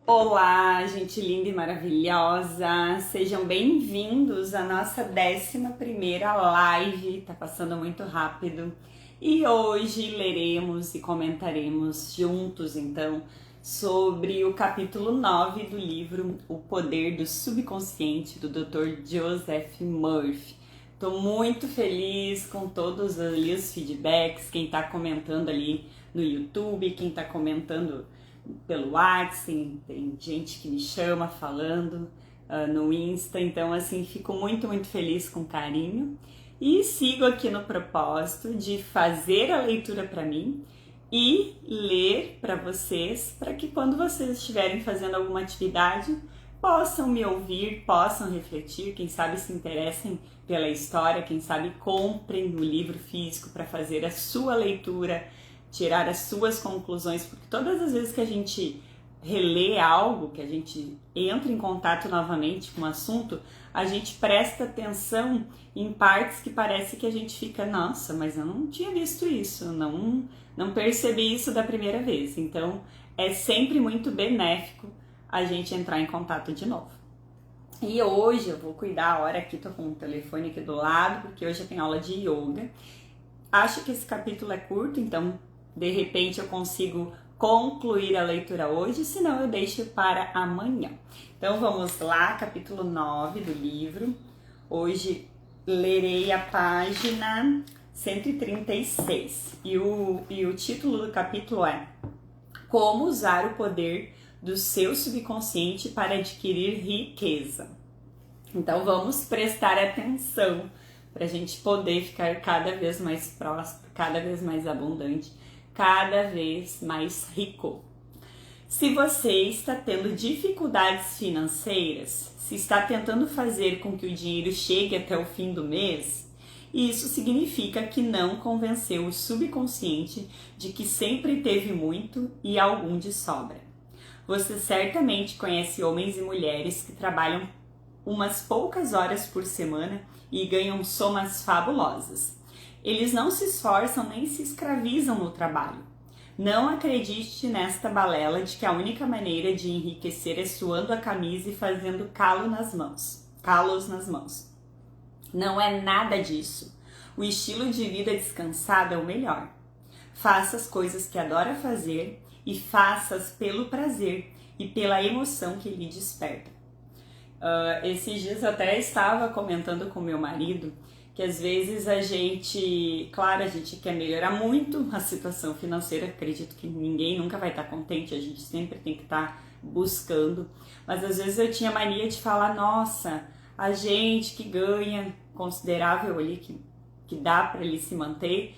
Olá, gente linda e maravilhosa! Sejam bem-vindos à nossa 11ª live, tá passando muito rápido. E hoje leremos e comentaremos juntos, então, sobre o capítulo 9 do livro O Poder do Subconsciente, do Dr. Joseph Murphy. Tô muito feliz com todos ali os feedbacks, quem tá comentando ali no YouTube, quem tá comentando pelo WhatsApp, tem gente que me chama falando no Insta, então assim, fico muito feliz com carinho e sigo aqui no propósito de fazer a leitura para mim e ler para vocês, para que quando vocês estiverem fazendo alguma atividade, possam me ouvir, possam refletir, quem sabe se interessem pela história, quem sabe comprem o livro físico para fazer a sua leitura, tirar as suas conclusões, porque todas as vezes que a gente relê algo, que a gente entra em contato novamente com o assunto, a gente presta atenção em partes que parece que a gente fica, nossa, mas eu não tinha visto isso, não percebi isso da primeira vez. Então, é sempre muito benéfico a gente entrar em contato de novo. E hoje eu vou cuidar a hora aqui, tô com o telefone aqui do lado, porque hoje eu tenho aula de yoga. Acho que esse capítulo é curto, então de repente eu consigo concluir a leitura hoje, senão eu deixo para amanhã. Então vamos lá, capítulo 9 do livro. Hoje lerei a página 136 e o título do capítulo é Como usar o poder do seu subconsciente para adquirir riqueza. Então vamos prestar atenção para a gente poder ficar cada vez mais próspero, cada vez mais abundante, cada vez mais rico. Se você está tendo dificuldades financeiras, se está tentando fazer com que o dinheiro chegue até o fim do mês, isso significa que não convenceu o subconsciente de que sempre teve muito e algum de sobra. Você certamente conhece homens e mulheres que trabalham umas poucas horas por semana e ganham somas fabulosas. Eles não se esforçam nem se escravizam no trabalho. Não acredite nesta balela de que a única maneira de enriquecer é suando a camisa e fazendo calos nas mãos. Não é nada disso. O estilo de vida descansado é o melhor. Faça as coisas que adora fazer e faça-as pelo prazer e pela emoção que lhe desperta. Esses dias eu até estava comentando com meu marido que às vezes a gente quer melhorar muito a situação financeira, acredito que ninguém nunca vai estar contente, a gente sempre tem que estar buscando, mas às vezes eu tinha mania de falar, nossa, a gente que ganha considerável ali, que dá para ele se manter,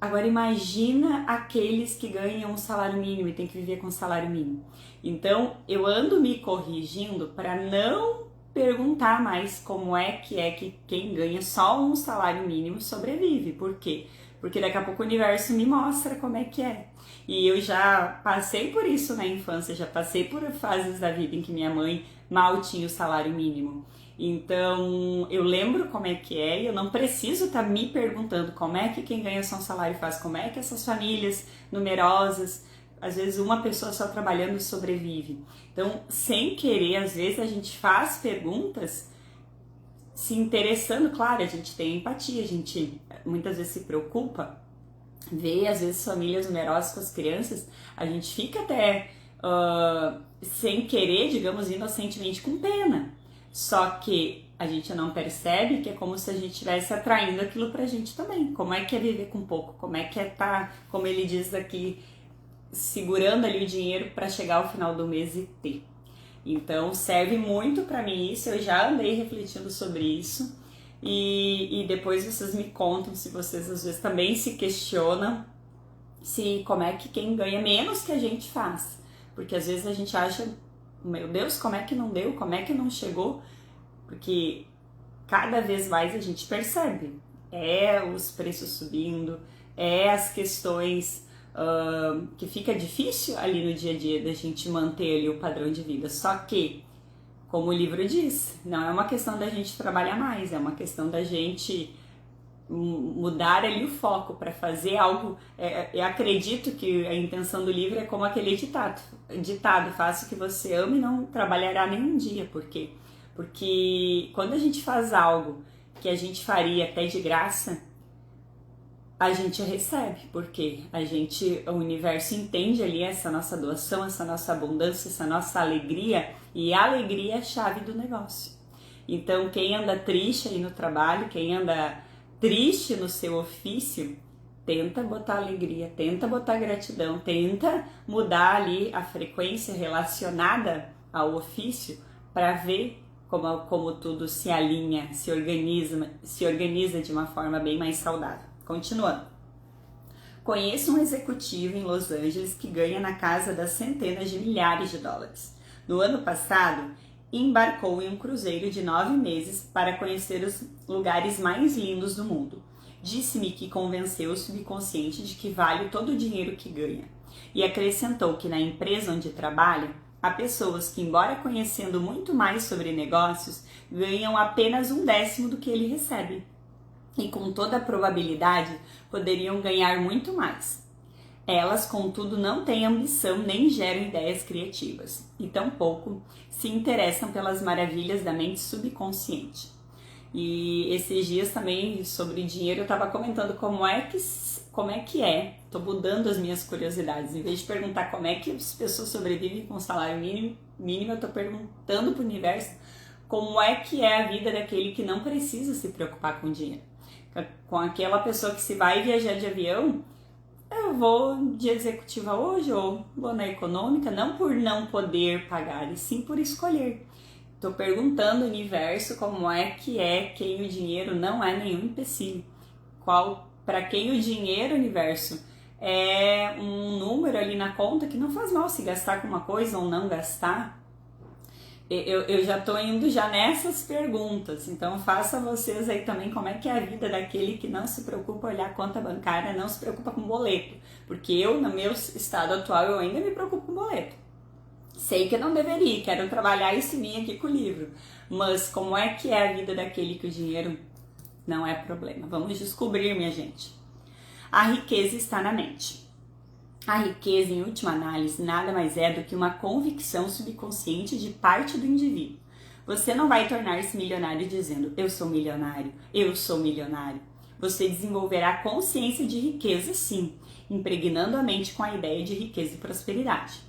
agora imagina aqueles que ganham um salário mínimo e tem que viver com um salário mínimo. Então eu ando me corrigindo para não perguntar mais como é que quem ganha só um salário mínimo sobrevive. Por quê? Porque daqui a pouco o universo me mostra como é que é. E eu já passei por isso na infância, já passei por fases da vida em que minha mãe mal tinha o salário mínimo. Então eu lembro como é que é e eu não preciso estar me perguntando como é que quem ganha só um salário faz, como é que essas famílias numerosas, às vezes uma pessoa só trabalhando sobrevive. Então, sem querer, às vezes a gente faz perguntas se interessando, claro, a gente tem empatia, a gente muitas vezes se preocupa, vê às vezes famílias numerosas com as crianças, a gente fica até sem querer, digamos, inocentemente com pena. Só que a gente não percebe que é como se a gente estivesse atraindo aquilo pra gente também. Como é que é viver com pouco? Como é que é estar, como ele diz aqui, segurando ali o dinheiro para chegar ao final do mês e ter. Então serve muito para mim isso, eu já andei refletindo sobre isso e depois vocês me contam se vocês às vezes também se questionam se como é que quem ganha menos que a gente faz, porque às vezes a gente acha, meu Deus, como é que não deu, como é que não chegou, porque cada vez mais a gente percebe, os preços subindo, as questões que fica difícil ali no dia a dia da gente manter ali o padrão de vida. Só que, como o livro diz, não é uma questão da gente trabalhar mais, é uma questão da gente mudar ali o foco para fazer algo. Eu acredito que a intenção do livro é como aquele ditado: faça o que você ama e não trabalhará nenhum dia. Por quê? Porque quando a gente faz algo que a gente faria até de graça, a gente recebe, porque o universo entende ali essa nossa doação, essa nossa abundância, essa nossa alegria, e a alegria é a chave do negócio. Então, quem anda triste aí no trabalho, quem anda triste no seu ofício, tenta botar alegria, tenta botar gratidão, tenta mudar ali a frequência relacionada ao ofício para ver como tudo se alinha, se organiza de uma forma bem mais saudável. Continuando. Conheço um executivo em Los Angeles que ganha na casa das centenas de milhares de dólares. No ano passado, embarcou em um cruzeiro de 9 meses para conhecer os lugares mais lindos do mundo. Disse-me que convenceu o subconsciente de que vale todo o dinheiro que ganha. E acrescentou que na empresa onde trabalha, há pessoas que, embora conhecendo muito mais sobre negócios, ganham apenas 1/10 do que ele recebe. E com toda a probabilidade poderiam ganhar muito mais. Elas, contudo, não têm ambição nem geram ideias criativas, e tampouco se interessam pelas maravilhas da mente subconsciente. E esses dias também, sobre dinheiro, eu estava comentando como é que é, estou mudando as minhas curiosidades. Em vez de perguntar como é que as pessoas sobrevivem com salário mínimo, eu estou perguntando para o universo como é que é a vida daquele que não precisa se preocupar com dinheiro. Com aquela pessoa que se vai viajar de avião, eu vou de executiva hoje ou vou na econômica, não por não poder pagar, e sim por escolher. Estou perguntando ao universo como é quem o dinheiro não é nenhum empecilho. Para quem o dinheiro, universo, é um número ali na conta que não faz mal se gastar com uma coisa ou não gastar. Eu já estou indo já nessas perguntas, então faça vocês aí também como é que é a vida daquele que não se preocupa em olhar a conta bancária, não se preocupa com boleto, porque eu, no meu estado atual, eu ainda me preocupo com boleto. Sei que eu não deveria, quero trabalhar isso em mim aqui com o livro, mas como é que é a vida daquele que o dinheiro não é problema? Vamos descobrir, minha gente. A riqueza está na mente. A riqueza, em última análise, nada mais é do que uma convicção subconsciente de parte do indivíduo. Você não vai tornar-se milionário dizendo, eu sou milionário, eu sou milionário. Você desenvolverá consciência de riqueza, sim, impregnando a mente com a ideia de riqueza e prosperidade.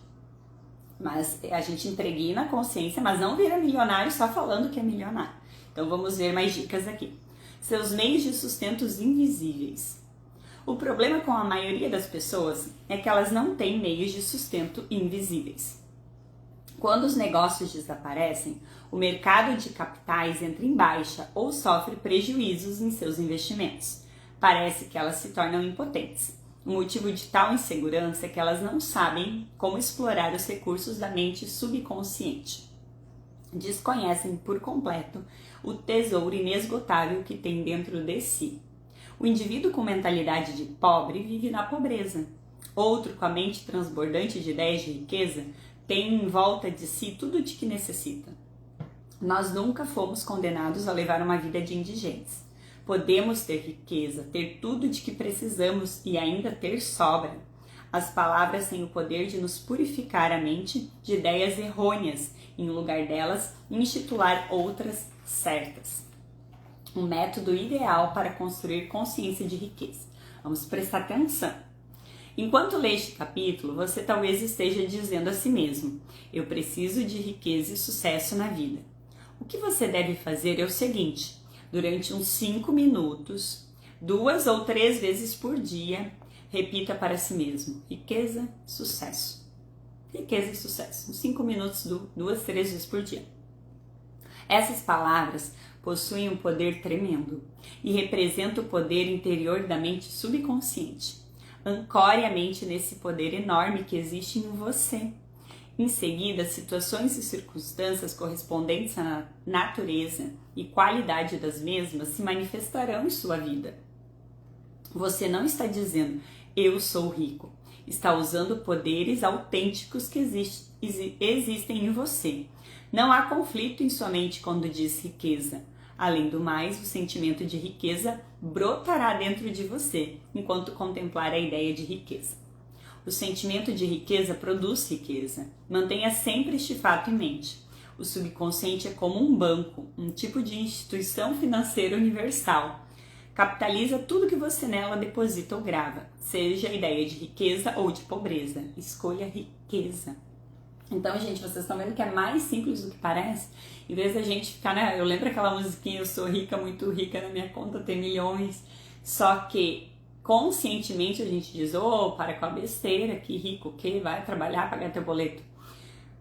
Mas a gente impregna a consciência, mas não vira milionário só falando que é milionário. Então vamos ver mais dicas aqui. Seus meios de sustento invisíveis. O problema com a maioria das pessoas é que elas não têm meios de sustento invisíveis. Quando os negócios desaparecem, o mercado de capitais entra em baixa ou sofre prejuízos em seus investimentos. Parece que elas se tornam impotentes. O motivo de tal insegurança é que elas não sabem como explorar os recursos da mente subconsciente. Desconhecem por completo o tesouro inesgotável que tem dentro de si. O indivíduo com mentalidade de pobre vive na pobreza. Outro com a mente transbordante de ideias de riqueza tem em volta de si tudo de que necessita. Nós nunca fomos condenados a levar uma vida de indigentes. Podemos ter riqueza, ter tudo de que precisamos e ainda ter sobra. As palavras têm o poder de nos purificar a mente de ideias errôneas, em lugar delas, instituir outras certas. Um método ideal para construir consciência de riqueza. Vamos prestar atenção. Enquanto lê este capítulo, você talvez esteja dizendo a si mesmo, eu preciso de riqueza e sucesso na vida. O que você deve fazer é o seguinte, durante uns 5 minutos, 2 ou 3 vezes por dia, repita para si mesmo, riqueza, sucesso. Riqueza e sucesso. Uns 5 minutos, 2, 3 vezes por dia. Essas palavras possuem um poder tremendo e representam o poder interior da mente subconsciente. Ancore a mente nesse poder enorme que existe em você. Em seguida, situações e circunstâncias correspondentes à natureza e qualidade das mesmas se manifestarão em sua vida. Você não está dizendo, eu sou rico. Está usando poderes autênticos que existem em você. Não há conflito em sua mente quando diz riqueza. Além do mais, o sentimento de riqueza brotará dentro de você enquanto contemplar a ideia de riqueza. O sentimento de riqueza produz riqueza. Mantenha sempre este fato em mente. O subconsciente é como um banco, um tipo de instituição financeira universal. Capitaliza tudo que você nela deposita ou grava, seja a ideia de riqueza ou de pobreza. Escolha riqueza. Então, gente, vocês estão vendo que é mais simples do que parece? Em vez da gente ficar, né? Eu lembro aquela musiquinha, eu sou rica, muito rica, na minha conta tem milhões. Só que conscientemente a gente diz, para com a besteira, que rico o quê? Vai trabalhar, pagar teu boleto.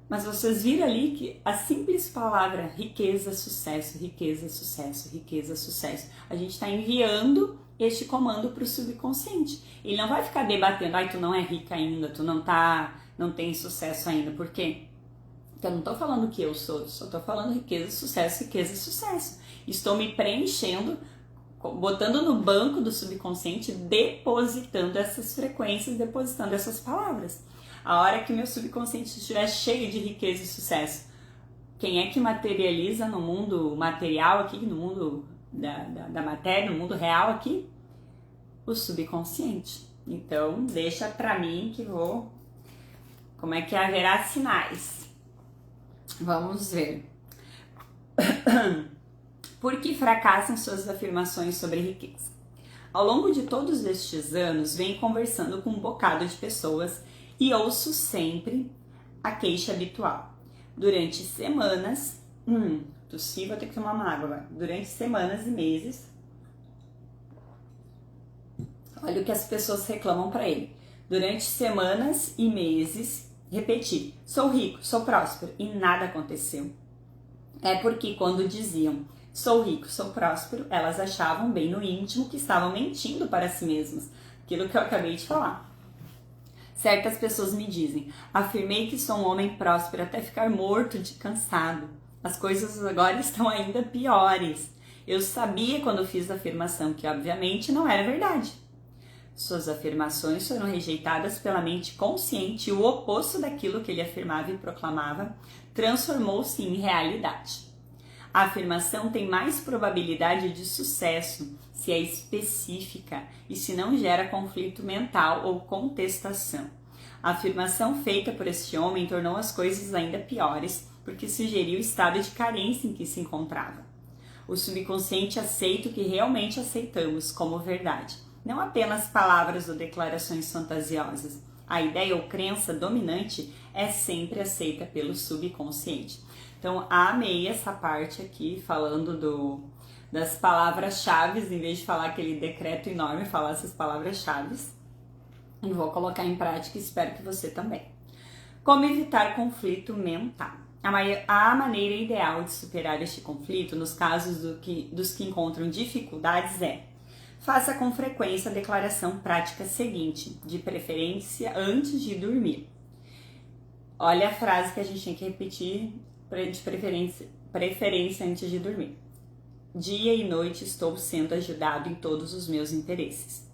Mas vocês viram ali que a simples palavra riqueza, sucesso, riqueza, sucesso, riqueza, sucesso, a gente está enviando este comando para o subconsciente. Ele não vai ficar debatendo, tu não é rica ainda, tu não tem sucesso ainda. Por quê? Porque eu não estou falando que eu sou, só estou falando riqueza, sucesso. Estou me preenchendo, botando no banco do subconsciente, depositando essas frequências, depositando essas palavras. A hora que meu subconsciente estiver cheio de riqueza e sucesso, quem é que materializa no mundo material aqui, no mundo da matéria, no mundo real aqui? O subconsciente. Então, deixa pra mim que vou... Como é que haverá sinais? Vamos ver. Por que fracassam suas afirmações sobre riqueza? Ao longo de todos estes anos, venho conversando com um bocado de pessoas e ouço sempre a queixa habitual. Durante semanas... tossi, vou ter que tomar uma água agora. Durante semanas e meses... Olha o que as pessoas reclamam para ele. Durante semanas e meses, repeti, sou rico, sou próspero, e nada aconteceu. É porque quando diziam, sou rico, sou próspero, elas achavam bem no íntimo que estavam mentindo para si mesmas. Aquilo que eu acabei de falar. Certas pessoas me dizem, afirmei que sou um homem próspero até ficar morto de cansado. As coisas agora estão ainda piores. Eu sabia quando fiz a afirmação que obviamente não era verdade. Suas afirmações foram rejeitadas pela mente consciente e o oposto daquilo que ele afirmava e proclamava transformou-se em realidade. A afirmação tem mais probabilidade de sucesso se é específica e se não gera conflito mental ou contestação. A afirmação feita por este homem tornou as coisas ainda piores porque sugeriu o estado de carência em que se encontrava. O subconsciente aceita o que realmente aceitamos como verdade, não apenas palavras ou declarações fantasiosas. A ideia ou crença dominante é sempre aceita pelo subconsciente. Então, amei essa parte aqui, falando das palavras-chave, em vez de falar aquele decreto enorme, falar essas palavras-chave. E vou colocar em prática e espero que você também. Como evitar conflito mental? A maneira ideal de superar este conflito, nos casos dos que encontram dificuldades, é: faça com frequência a declaração prática seguinte, de preferência antes de dormir. Olha a frase que a gente tem que repetir de preferência antes de dormir. Dia e noite estou sendo ajudado em todos os meus interesses.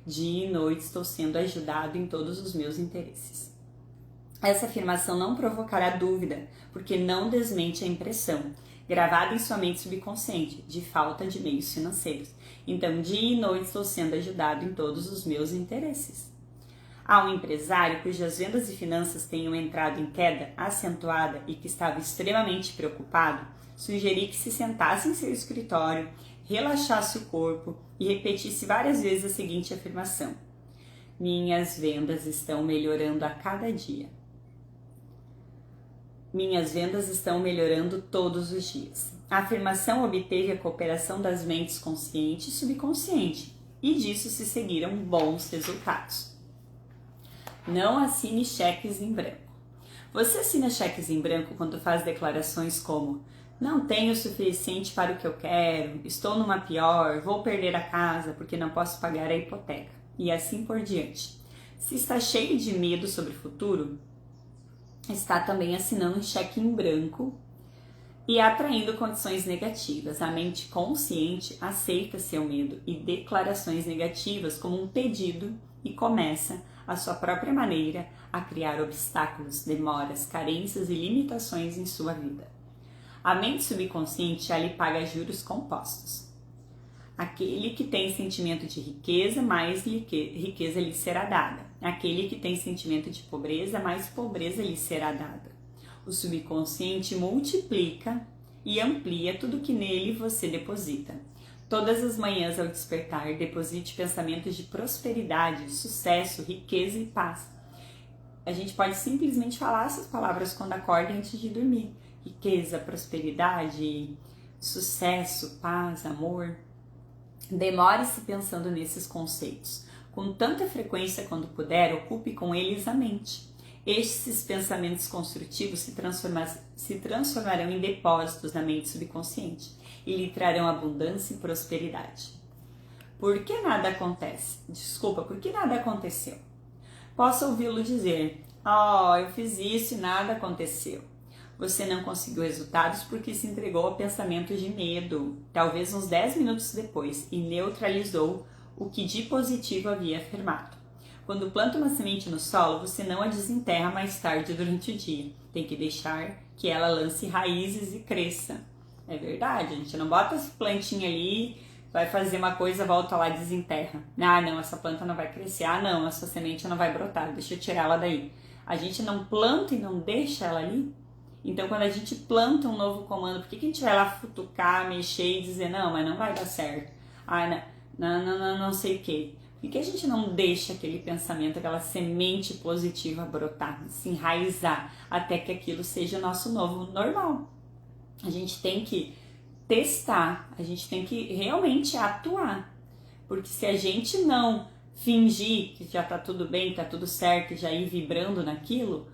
Dia e noite estou sendo ajudado em todos os meus interesses. Essa afirmação não provocará dúvida, porque não desmente a impressão, gravada em sua mente subconsciente, de falta de meios financeiros. Então, dia e noite estou sendo ajudado em todos os meus interesses. Há um empresário cujas vendas e finanças tenham entrado em queda acentuada e que estava extremamente preocupado, sugeri que se sentasse em seu escritório, relaxasse o corpo e repetisse várias vezes a seguinte afirmação: minhas vendas estão melhorando a cada dia. Minhas vendas estão melhorando todos os dias. A afirmação obteve a cooperação das mentes consciente e subconsciente, e disso se seguiram bons resultados. Não assine cheques em branco. Você assina cheques em branco quando faz declarações como: não tenho o suficiente para o que eu quero, estou numa pior, vou perder a casa porque não posso pagar a hipoteca, e assim por diante. Se está cheio de medo sobre o futuro, está também assinando um cheque em branco e atraindo condições negativas. A mente consciente aceita seu medo e declarações negativas como um pedido e começa, à sua própria maneira, a criar obstáculos, demoras, carências e limitações em sua vida. A mente subconsciente já lhe paga juros compostos. Aquele que tem sentimento de riqueza, mais riqueza lhe será dada. Aquele que tem sentimento de pobreza, mais pobreza lhe será dada. O subconsciente multiplica e amplia tudo que nele você deposita. Todas as manhãs ao despertar, deposite pensamentos de prosperidade, sucesso, riqueza e paz. A gente pode simplesmente falar essas palavras quando acorda antes de dormir. Riqueza, prosperidade, sucesso, paz, amor. Demore-se pensando nesses conceitos. Com tanta frequência quando puder, ocupe com eles a mente. Estes pensamentos construtivos se transformarão em depósitos na mente subconsciente e lhe trarão abundância e prosperidade. Por que nada acontece? Por que nada aconteceu? Posso ouvi-lo dizer, eu fiz isso e nada aconteceu. Você não conseguiu resultados porque se entregou a pensamentos de medo, talvez uns 10 minutos depois, e neutralizou o que de positivo havia afirmado. Quando planta uma semente no solo, você não a desenterra mais tarde durante o dia. Tem que deixar que ela lance raízes e cresça. É verdade, a gente não bota essa plantinha ali, vai fazer uma coisa, volta lá e desenterra. Não, essa planta não vai crescer. Não, essa semente não vai brotar, deixa eu tirar ela daí. A gente não planta e não deixa ela ali? Então, quando a gente planta um novo comando, por que a gente vai lá futucar, mexer e dizer, não, mas não vai dar certo? Não sei o quê. Por que a gente não deixa aquele pensamento, aquela semente positiva brotar, se enraizar, até que aquilo seja o nosso novo normal? A gente tem que testar, a gente tem que realmente atuar. Porque se a gente não fingir que já tá tudo bem, tá tudo certo, e já ir vibrando naquilo,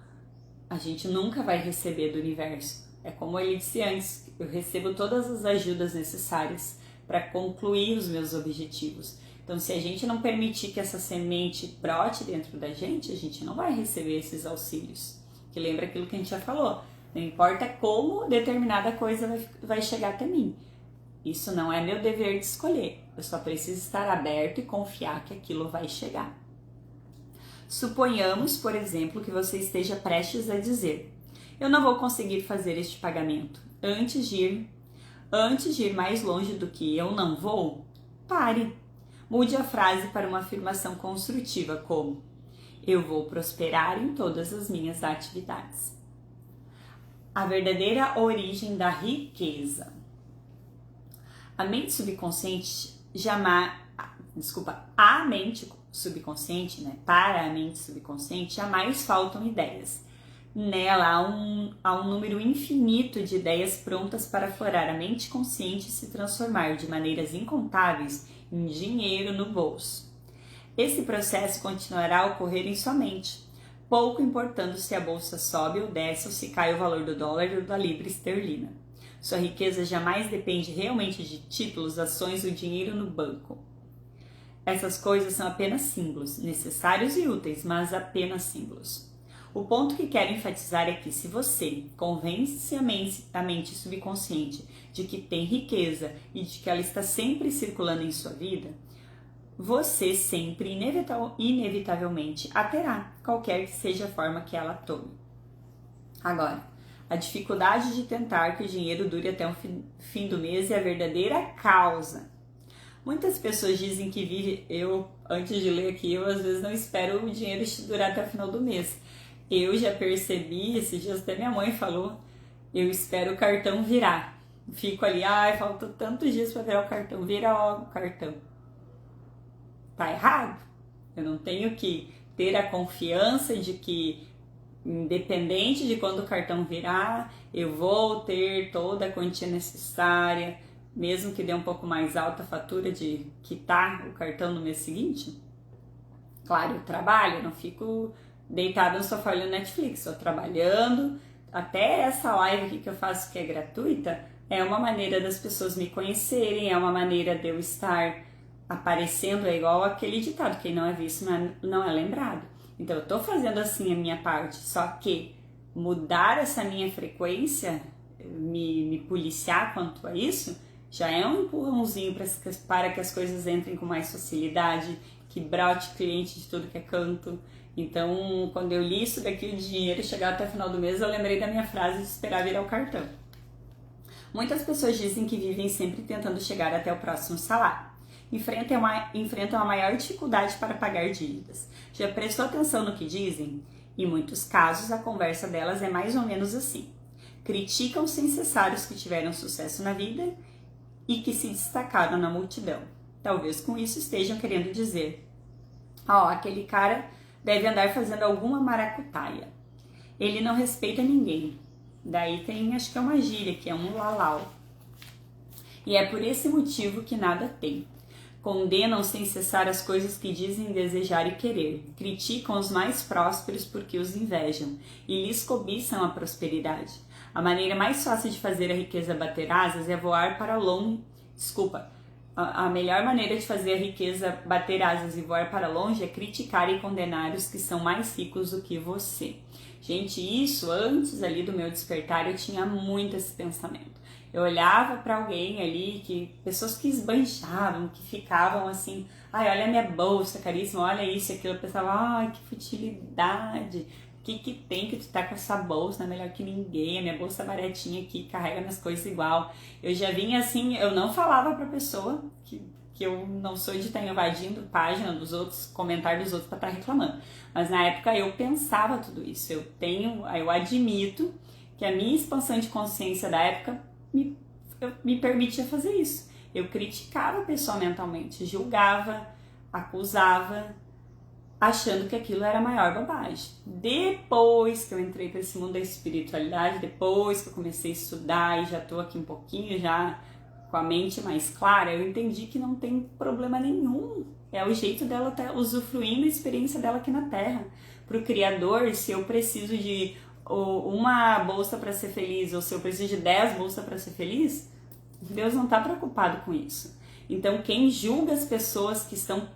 a gente nunca vai receber do universo. É como ele disse antes, eu recebo todas as ajudas necessárias para concluir os meus objetivos. Então, se a gente não permitir que essa semente brote dentro da gente, a gente não vai receber esses auxílios. Que lembra aquilo que a gente já falou, não importa como determinada coisa vai chegar até mim. Isso não é meu dever de escolher, eu só preciso estar aberto e confiar que aquilo vai chegar. Suponhamos, por exemplo, que você esteja prestes a dizer, eu não vou conseguir fazer este pagamento. Antes de ir mais longe do que eu não vou, pare. Mude a frase para uma afirmação construtiva como, eu vou prosperar em todas as minhas atividades. A verdadeira origem da riqueza. A mente subconsciente a mente subconsciente, para a mente subconsciente jamais faltam ideias. Nela há um número infinito de ideias prontas para aflorar a mente consciente e se transformar de maneiras incontáveis em dinheiro no bolso. Esse processo continuará a ocorrer em sua mente, pouco importando se a bolsa sobe ou desce ou se cai o valor do dólar ou da libra esterlina. Sua riqueza jamais depende realmente de títulos, ações ou dinheiro no banco. Essas coisas são apenas símbolos, necessários e úteis, mas apenas símbolos. O ponto que quero enfatizar é que se você convence a mente subconsciente de que tem riqueza e de que ela está sempre circulando em sua vida, você sempre, inevitavelmente, a terá, qualquer que seja a forma que ela tome. Agora, a dificuldade de tentar que o dinheiro dure até o fim do mês é a verdadeira causa. Muitas pessoas dizem que antes de ler aqui, eu às vezes não espero o dinheiro durar até o final do mês. Eu já percebi, esses dias até minha mãe falou, eu espero o cartão virar. Fico ali, faltam tantos dias para virar o cartão, vira logo o cartão. Tá errado. Eu não tenho que ter a confiança de que, independente de quando o cartão virar, eu vou ter toda a quantia necessária, mesmo que dê um pouco mais alta a fatura de quitar o cartão no mês seguinte. Claro, eu trabalho, não fico deitada no sofá olhando Netflix, estou trabalhando. Até essa live aqui que eu faço, que é gratuita, é uma maneira das pessoas me conhecerem, é uma maneira de eu estar aparecendo, é igual aquele ditado, quem não é visto não é lembrado. Então eu estou fazendo assim a minha parte, só que mudar essa minha frequência, me policiar quanto a isso, já é um empurrãozinho para que as coisas entrem com mais facilidade, que brote cliente de tudo que é canto. Então, quando eu li isso daqui, o dinheiro chegar até o final do mês, eu lembrei da minha frase de esperar virar o cartão. Muitas pessoas dizem que vivem sempre tentando chegar até o próximo salário. Enfrentam a maior dificuldade para pagar dívidas. Já prestou atenção no que dizem? Em muitos casos, a conversa delas é mais ou menos assim. Criticam sem cessar os que tiveram sucesso na vida e que se destacaram na multidão. Talvez com isso estejam querendo dizer: aquele cara deve andar fazendo alguma maracutaia. Ele não respeita ninguém. Daí tem, acho que é uma gíria, que é um lalau. E é por esse motivo que nada tem. Condenam sem cessar as coisas que dizem desejar e querer. Criticam os mais prósperos porque os invejam e lhes cobiçam a prosperidade. A maneira mais fácil de fazer a riqueza bater asas é voar para longe. A melhor maneira de fazer a riqueza bater asas e voar para longe é criticar e condenar os que são mais ricos do que você. Gente, isso antes ali do meu despertar eu tinha muito esse pensamento. Eu olhava para alguém ali, pessoas que esbanjavam, que ficavam assim, olha a minha bolsa caríssima, olha isso e aquilo. Eu pensava, que futilidade, o que tem que tu tá com essa bolsa, não é melhor que ninguém, a minha bolsa baratinha aqui, carrega minhas coisas igual. Eu já vinha assim, eu não falava pra pessoa que eu não sou de estar invadindo página dos outros, comentário dos outros pra estar reclamando. Mas na época eu pensava tudo isso, eu admito que a minha expansão de consciência da época me permitia fazer isso. Eu criticava a pessoa mentalmente, julgava, acusava, achando que aquilo era a maior bobagem. Depois que eu entrei para esse mundo da espiritualidade, depois que eu comecei a estudar e já estou aqui um pouquinho já com a mente mais clara, eu entendi que não tem problema nenhum. É o jeito dela estar usufruindo a experiência dela aqui na Terra. Para o Criador, se eu preciso de uma bolsa para ser feliz ou se eu preciso de 10 bolsas para ser feliz, Deus não está preocupado com isso. Então quem julga as pessoas que estão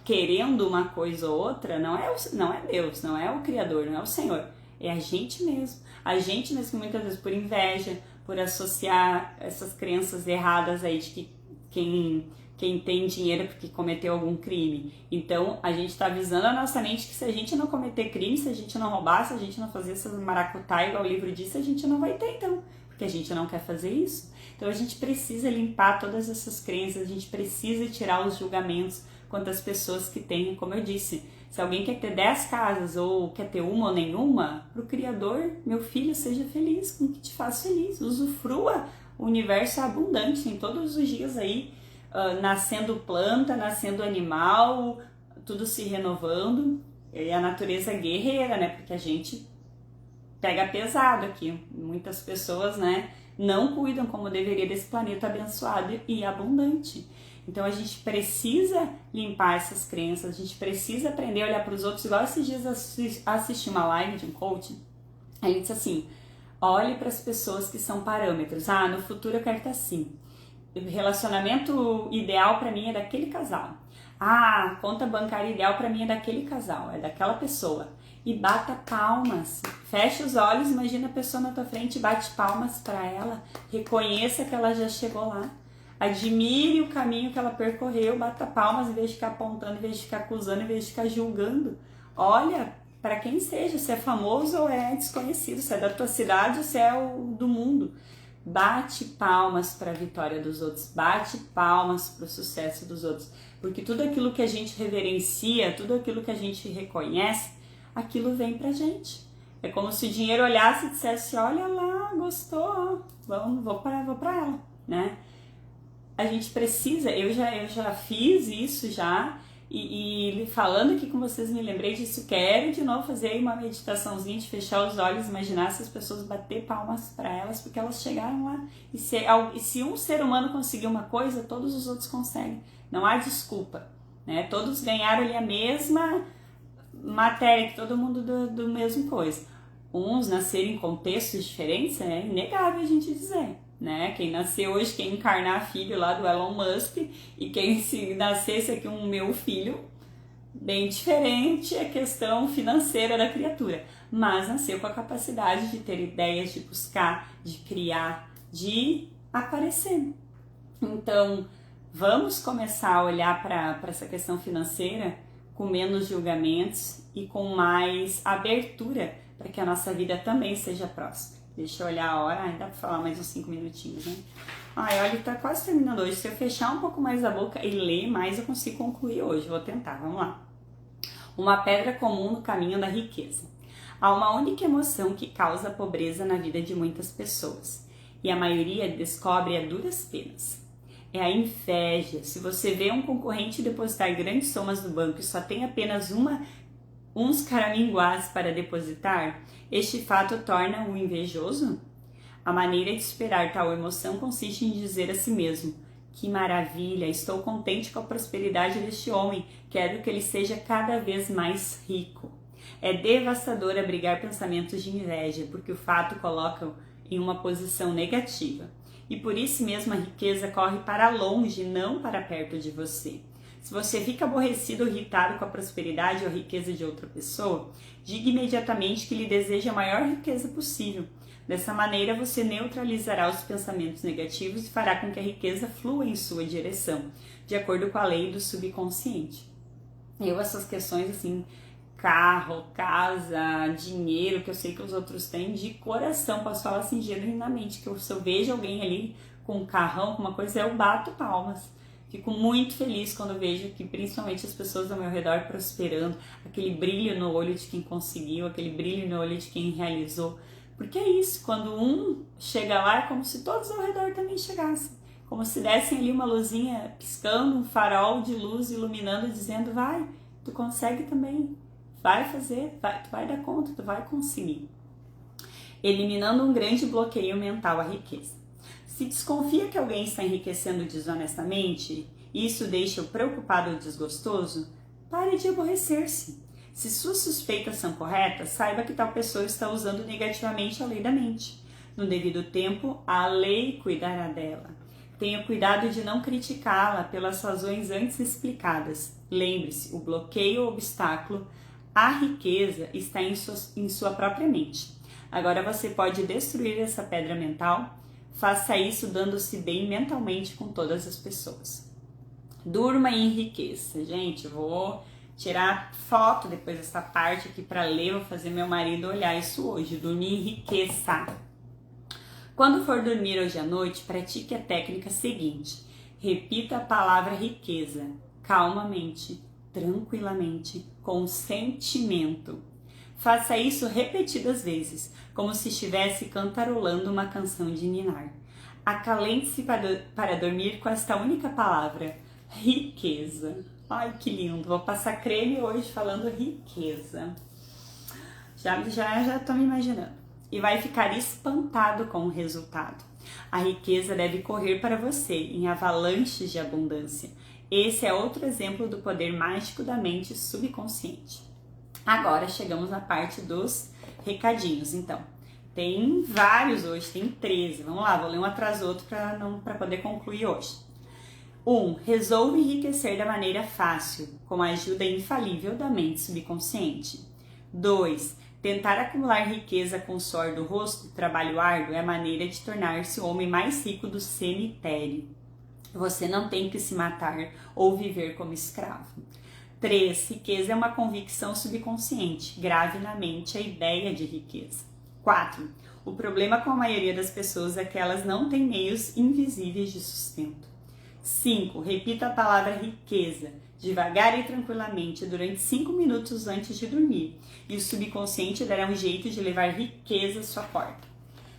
querendo uma coisa ou outra não é Deus, não é o Criador, não é o Senhor, é a gente mesmo. A gente mesmo que muitas vezes por inveja, por associar essas crenças erradas aí de que quem tem dinheiro é porque cometeu algum crime. Então, a gente está avisando a nossa mente que se a gente não cometer crime, se a gente não roubar, se a gente não fazer essas maracutaia, igual o livro disse, a gente não vai ter, então. Porque a gente não quer fazer isso. Então, a gente precisa limpar todas essas crenças, a gente precisa tirar os julgamentos quanto às pessoas que têm, como eu disse, se alguém quer ter 10 casas ou quer ter uma ou nenhuma, para o Criador, meu filho, seja feliz com o que te faz feliz. Usufrua, o universo é abundante, em todos os dias aí, nascendo planta, nascendo animal, tudo se renovando. E a natureza guerreira, né? Porque a gente pega pesado aqui. Muitas pessoas, né, não cuidam como deveria desse planeta abençoado e abundante. Então a gente precisa limpar essas crenças, a gente precisa aprender a olhar para os outros. Igual esses dias assisti uma live de um coach, ele disse assim: olhe para as pessoas que são parâmetros. No futuro eu quero estar assim. O relacionamento ideal para mim é daquele casal. A conta bancária ideal para mim é daquele casal, é daquela pessoa. E bata palmas, fecha os olhos, imagina a pessoa na tua frente e bate palmas para ela, reconheça que ela já chegou lá, admire o caminho que ela percorreu, bata palmas em vez de ficar apontando, em vez de ficar acusando, em vez de ficar julgando. Olha para quem seja, se é famoso ou é desconhecido, se é da tua cidade ou se é o do mundo. Bate palmas para a vitória dos outros, bate palmas para o sucesso dos outros, porque tudo aquilo que a gente reverencia, tudo aquilo que a gente reconhece, aquilo vem pra gente. É como se o dinheiro olhasse e dissesse: olha lá, gostou, vou para ela, né? A gente precisa, eu já fiz isso já, e falando aqui com vocês me lembrei disso. Quero de novo fazer aí uma meditaçãozinha de fechar os olhos, imaginar essas pessoas, bater palmas para elas, porque elas chegaram lá. E se um ser humano conseguiu uma coisa, todos os outros conseguem. Não há desculpa, né? Todos ganharam ali a mesma matéria, que todo mundo do mesmo coisa. Uns nasceram em contextos diferentes, é inegável a gente dizer, né? Quem nasceu hoje, quem encarnar filho lá do Elon Musk, e quem se nascesse aqui um meu filho, bem diferente a questão financeira da criatura, mas nasceu com a capacidade de ter ideias, de buscar, de criar, de aparecer. Então, vamos começar a olhar para essa questão financeira com menos julgamentos e com mais abertura para que a nossa vida também seja próspera. Deixa eu olhar a hora. Ai, dá pra falar mais uns 5 minutinhos, né? Ai, olha, tá quase terminando hoje. Se eu fechar um pouco mais a boca e ler mais, eu consigo concluir hoje. Vou tentar, vamos lá. Uma pedra comum no caminho da riqueza. Há uma única emoção que causa pobreza na vida de muitas pessoas. E a maioria descobre a duras penas. É a inveja. Se você vê um concorrente depositar grandes somas no banco e só tem apenas uns caraminguás para depositar, este fato torna-o invejoso? A maneira de superar tal emoção consiste em dizer a si mesmo: que maravilha, estou contente com a prosperidade deste homem, quero que ele seja cada vez mais rico. É devastador abrigar pensamentos de inveja, porque o fato coloca-o em uma posição negativa. E por isso mesmo a riqueza corre para longe, não para perto de você. Se você fica aborrecido ou irritado com a prosperidade ou a riqueza de outra pessoa, diga imediatamente que lhe deseja a maior riqueza possível. Dessa maneira, você neutralizará os pensamentos negativos e fará com que a riqueza flua em sua direção, de acordo com a lei do subconsciente. Essas questões assim, carro, casa, dinheiro, que eu sei que os outros têm, de coração, posso falar assim genuinamente, que se eu vejo alguém ali com um carrão, com uma coisa, eu bato palmas. Fico muito feliz quando vejo que principalmente as pessoas ao meu redor prosperando, aquele brilho no olho de quem conseguiu, aquele brilho no olho de quem realizou. Porque é isso, quando um chega lá é como se todos ao redor também chegassem. Como se dessem ali uma luzinha piscando, um farol de luz iluminando, dizendo: vai, tu consegue também, vai fazer, tu vai dar conta, tu vai conseguir. Eliminando um grande bloqueio mental à riqueza. Se desconfia que alguém está enriquecendo desonestamente e isso deixa-o preocupado ou desgostoso, pare de aborrecer-se. Se suas suspeitas são corretas, saiba que tal pessoa está usando negativamente a lei da mente. No devido tempo, a lei cuidará dela. Tenha cuidado de não criticá-la pelas razões antes explicadas. Lembre-se, o bloqueio ou obstáculo à riqueza está em sua própria mente. Agora você pode destruir essa pedra mental. Faça isso dando-se bem mentalmente com todas as pessoas. Durma e enriqueça. Gente, eu vou tirar foto depois dessa parte aqui para ler, vou fazer meu marido olhar isso hoje. Dormir e enriqueça. Quando for dormir hoje à noite, pratique a técnica seguinte. Repita a palavra riqueza, calmamente, tranquilamente, com sentimento. Faça isso repetidas vezes, como se estivesse cantarolando uma canção de ninar. Acalente-se para dormir com esta única palavra, riqueza. Ai, que lindo! Vou passar creme hoje falando riqueza. Já tô me imaginando. E vai ficar espantado com o resultado. A riqueza deve correr para você em avalanches de abundância. Esse é outro exemplo do poder mágico da mente subconsciente. Agora chegamos na parte dos recadinhos, então. Tem vários hoje, tem 13. Vamos lá, vou ler um atrás do outro para poder concluir hoje. 1. Resolva enriquecer da maneira fácil, com a ajuda infalível da mente subconsciente. 2. Tentar acumular riqueza com o suor do rosto, trabalho árduo, é a maneira de tornar-se o homem mais rico do cemitério. Você não tem que se matar ou viver como escravo. 3. Riqueza é uma convicção subconsciente. Grave na mente a ideia de riqueza. 4. O problema com a maioria das pessoas é que elas não têm meios invisíveis de sustento. 5. Repita a palavra riqueza, devagar e tranquilamente, durante 5 minutos antes de dormir, e o subconsciente dará um jeito de levar riqueza à sua porta.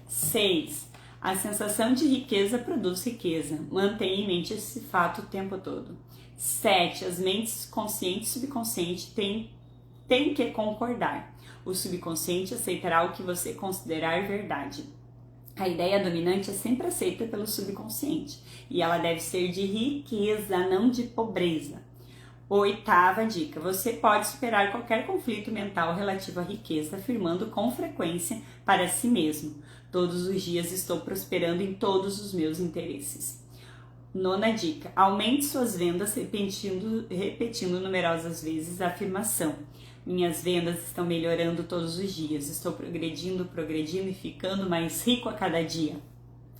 6. A sensação de riqueza produz riqueza. Mantenha em mente esse fato o tempo todo. 7. As mentes consciente e subconsciente têm que concordar. O subconsciente aceitará o que você considerar verdade. A ideia dominante é sempre aceita pelo subconsciente e ela deve ser de riqueza, não de pobreza. 8ª dica. Você pode superar qualquer conflito mental relativo à riqueza afirmando com frequência para si mesmo: todos os dias estou prosperando em todos os meus interesses. 9ª dica. Aumente suas vendas repetindo numerosas vezes a afirmação: minhas vendas estão melhorando todos os dias, estou progredindo e ficando mais rico a cada dia.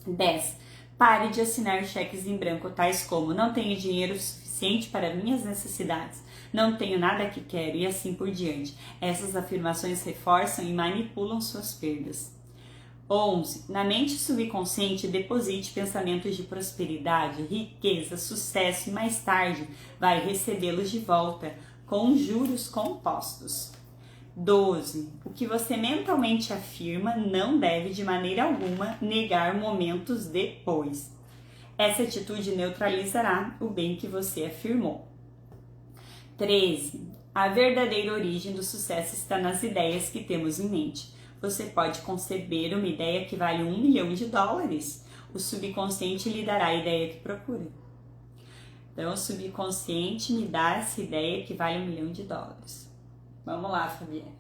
10. Pare de assinar cheques em branco tais como: não tenho dinheiro suficiente para minhas necessidades, não tenho nada que quero e assim por diante. Essas afirmações reforçam e manipulam suas perdas. 11. Na mente subconsciente, deposite pensamentos de prosperidade, riqueza, sucesso e mais tarde vai recebê-los de volta com juros compostos. 12. O que você mentalmente afirma não deve de maneira alguma negar momentos depois. Essa atitude neutralizará o bem que você afirmou. 13. A verdadeira origem do sucesso está nas ideias que temos em mente. Você pode conceber uma ideia que vale $1 milhão. O subconsciente lhe dará a ideia que procura. Então, o subconsciente me dá essa ideia que vale $1 milhão. Vamos lá, Fabiana.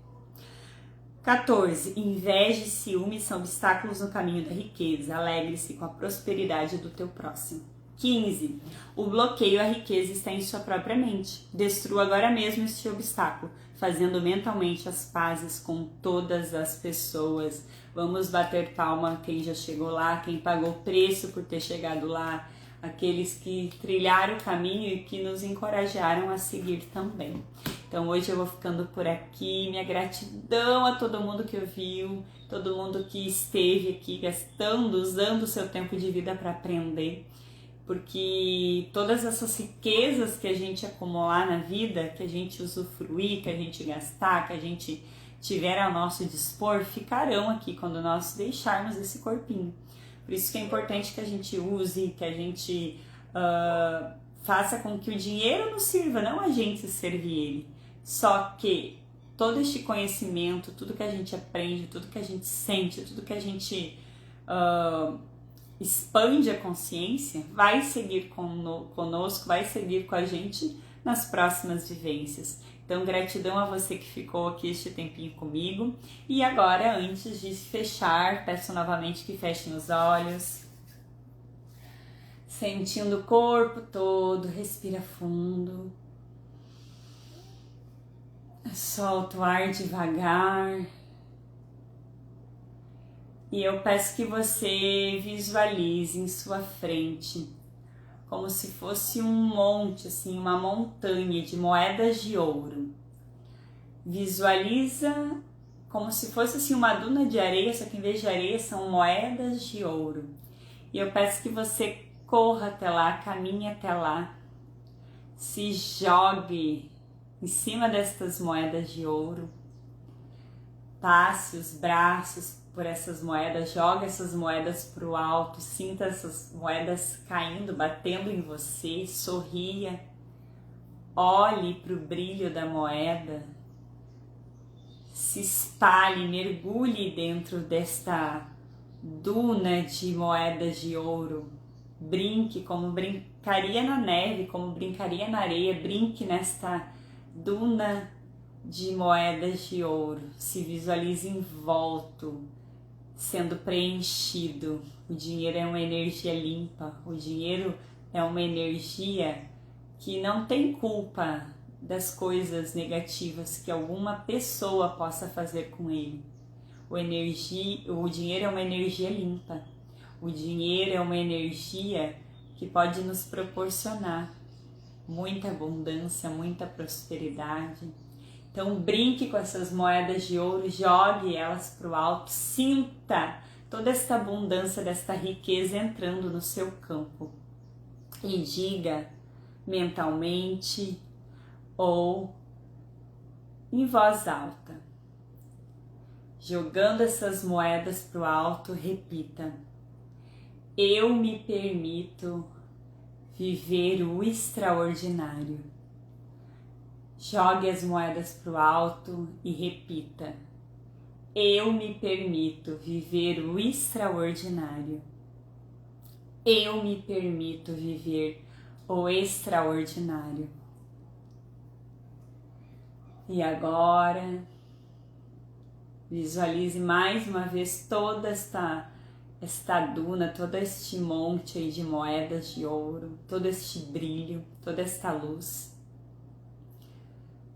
14. Inveja e ciúme são obstáculos no caminho da riqueza. Alegre-se com a prosperidade do teu próximo. 15. O bloqueio à riqueza está em sua própria mente. Destrua agora mesmo este obstáculo, fazendo mentalmente as pazes com todas as pessoas. Vamos bater palma quem já chegou lá, quem pagou preço por ter chegado lá, aqueles que trilharam o caminho e que nos encorajaram a seguir também. Então hoje eu vou ficando por aqui, minha gratidão a todo mundo que ouviu, todo mundo que esteve aqui gastando, usando o seu tempo de vida para aprender, porque todas essas riquezas que a gente acumular na vida, que a gente usufruir, que a gente gastar, que a gente tiver ao nosso dispor, ficarão aqui quando nós deixarmos esse corpinho. Por isso que é importante que a gente use, que a gente faça com que o dinheiro nos sirva, não a gente servir ele. Só que todo este conhecimento, tudo que a gente aprende, tudo que a gente sente, tudo que a gente expande a consciência, vai seguir conosco, vai seguir com a gente nas próximas vivências. Então, gratidão a você que ficou aqui este tempinho comigo. E agora, antes de fechar, peço novamente que fechem os olhos. Sentindo o corpo todo, respira fundo. Solta o ar devagar. E eu peço que você visualize em sua frente como se fosse um monte, assim, uma montanha de moedas de ouro. Visualiza como se fosse assim uma duna de areia, só que em vez de areia são moedas de ouro. E eu peço que você corra até lá, caminhe até lá, se jogue em cima destas moedas de ouro, passe os braços por essas moedas, joga essas moedas para o alto, sinta essas moedas caindo, batendo em você, sorria, olhe para o brilho da moeda, se espalhe, mergulhe dentro desta duna de moedas de ouro, brinque como brincaria na neve, como brincaria na areia, brinque nesta duna de moedas de ouro, se visualize envolto, sendo preenchido. O dinheiro é uma energia limpa, o dinheiro é uma energia que não tem culpa das coisas negativas que alguma pessoa possa fazer com ele. O dinheiro é uma energia limpa, o dinheiro é uma energia que pode nos proporcionar muita abundância, muita prosperidade. Então brinque com essas moedas de ouro, jogue elas para o alto, sinta toda esta abundância, desta riqueza entrando no seu campo. E diga mentalmente ou em voz alta, jogando essas moedas para o alto, repita: eu me permito viver o extraordinário. Jogue as moedas para o alto e repita: eu me permito viver o extraordinário. Eu me permito viver o extraordinário. E agora, visualize mais uma vez toda esta duna, todo este monte aí de moedas de ouro, todo este brilho, toda esta luz.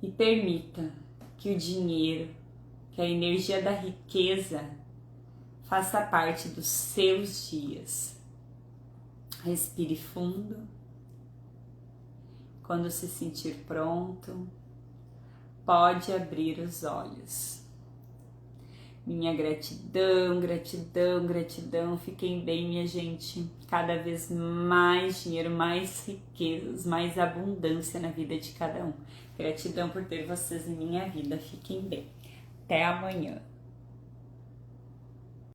E permita que o dinheiro, que a energia da riqueza faça parte dos seus dias. Respire fundo. Quando se sentir pronto, pode abrir os olhos. Minha gratidão, gratidão, gratidão. Fiquem bem, minha gente. Cada vez mais dinheiro, mais riquezas, mais abundância na vida de cada um. Gratidão por ter vocês em minha vida. Fiquem bem. Até amanhã.